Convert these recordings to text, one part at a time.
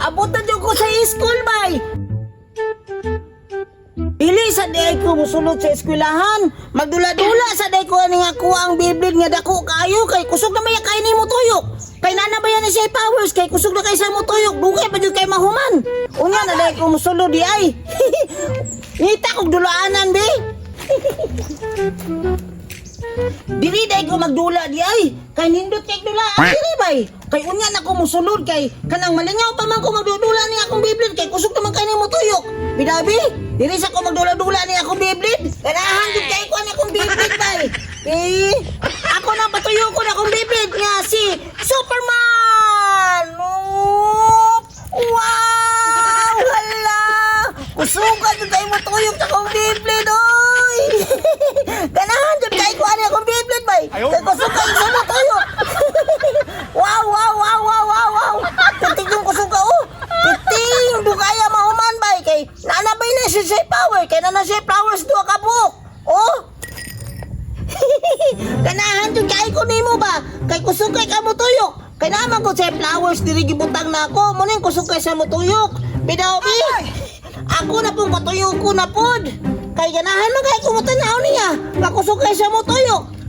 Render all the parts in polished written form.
Abutan dyan ko sa school, bay. Dili sa day ko musulod sa eskwelahan. Magdula-dula sa day ko ani nga kuha ang Biblia nga dako kayo kay kusog na may kay nimo tuyok. Kay nanabayan na siya powers kay kusog na kay sa mo tuyok. Bugay pa jud kay mahuman. Unya na day ko musulod di ay. Ngita kog dulaanan be. Dili day ko magdula di ay. Kay nindot kay dulaan dili bay. Kay unya na ko musulod kay kanang malingaw pa man ko magdudula ni akong Biblia kay kusog naman kay nimo tuyok. Bidabi, dili sa ko magdula-dula ni akong Biblia. Ganahan jud kay ko ni akong Biblia bay. Ako na patuyo ko na akong Biblia nga si Superman. Wow! Hala! Kusugan jud kay mo tuyok sa akong Biblia doy. Ganahan jud kay ko ani akong Biblia bay. Kay kusugan sa mo tuyok. Wow, wow, wow, wow, wow, wow. Titigong kusog ka oh. Titing, do kaya mahuman bay kay nanabay na siya sa power kay nana siya flowers duha ka book. Oh. Ganahan jud kay ko nimo ba? Kay kusog kay ka mo tuyok. Kay naman ko sa flowers diri gibutang na ako. Mo ning kusog kay sa mo tuyok. Bidaw bi. Ako na pong patuyok ko na pod. Kay ganahan man kay ko mo tanaw niya. Makusog kay sa mo tuyok.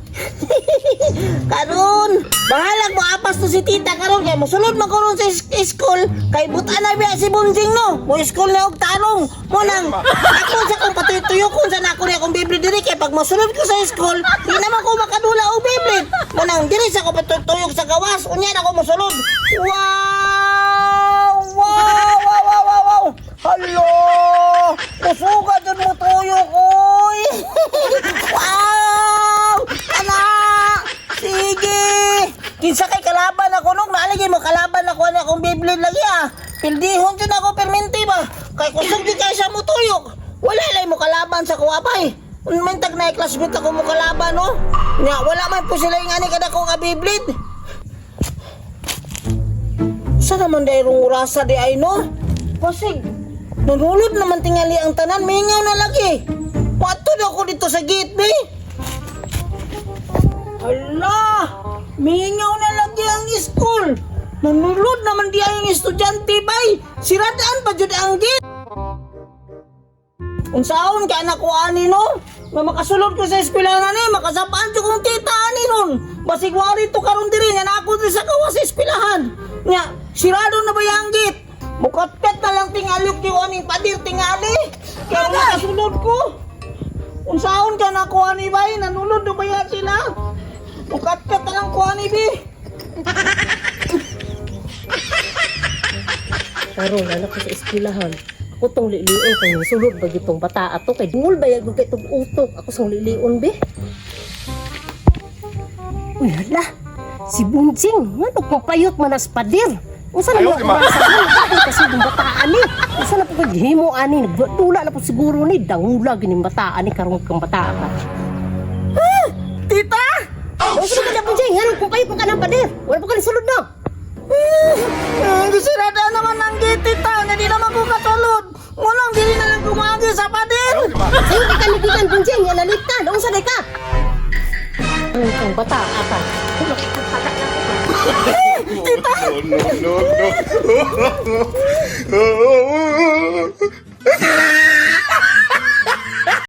Karon, bahalag mo apas to si tita karon kay mosulod man karon sa school kay buta na biya si Bunjing no. Mo school na og tarong. Mo nang ako sa kong patuyok-tuyokon sa nako ni akong Biblia diri kay pag mosulod ko sa school, di naman ko makadula og Biblia. Mo nang diri sa ko patuyok sa gawas, unya na ko mosulod. Wow! Wow! Wow! Wow! Wow! Wow! Hello! Kusuga jud mo tuyok oy. Wow! Sige! Kinsa kay kalaban ako nung naalagay mo kalaban ako na akong Biblia lagi ah. Pildihon dyan ako perminti ba? Kay kusog di kay sa mo tuyok. Wala lay mo kalaban sa kuwapay. Untag na classmate ako mo kalaban no? Nya wala man po sila yung ani kada ko ka Biblia. Sa naman dayrong urasa di ay no? Kasi nalulod naman tingali ang tanan. Mingaw na lagi. Patod ako dito sa gate be. Hala! Mingaw na lagi ang school. Nanulod naman di ang estudyante bay. Siradaan pa jud ang gate. Unsaon ka anak ko ani no? Nga makasulod ko sa eskwelahan ni, makasapaan jud kong tita ani ron. Basig wari to karon diri nga nako diri sa kawas sa eskwelahan. Nya, sirado na ba ang gate? Mukatkat na lang tingalok yung aning padir tingali. Kaya makasulod ko. Unsaon ka na ko ani bay? Nanulod na ba yan sila? Mukatkat na lang ko ani bi. Karon anak ko sa eskwelahan. Ako tong lilion kay sulod ba gitong bata ato kay dungol bayag kay tong utok. Ako sang lilion be. Uy hala. Si Bunjing, ngano ko payot manas padir. Unsa na mo kasi dong bataan ni. Unsa na po kay himo ani nagtula na po siguro ni dangula gining bataan ni karon kang bata ka. Tita! Unsa na po Bunjing, ngano ko payot ka ng padir. Wala pa ka sulod na. Sirada naman ang gate tita. Nga di naman ko katulod. Ngunang dili na lang gumagi sa pader. Sayo ka kanibigan Bunjing, nga nalit ka. Unsa day ka? Ay, kang bata ata. Tita! No, no, no, no.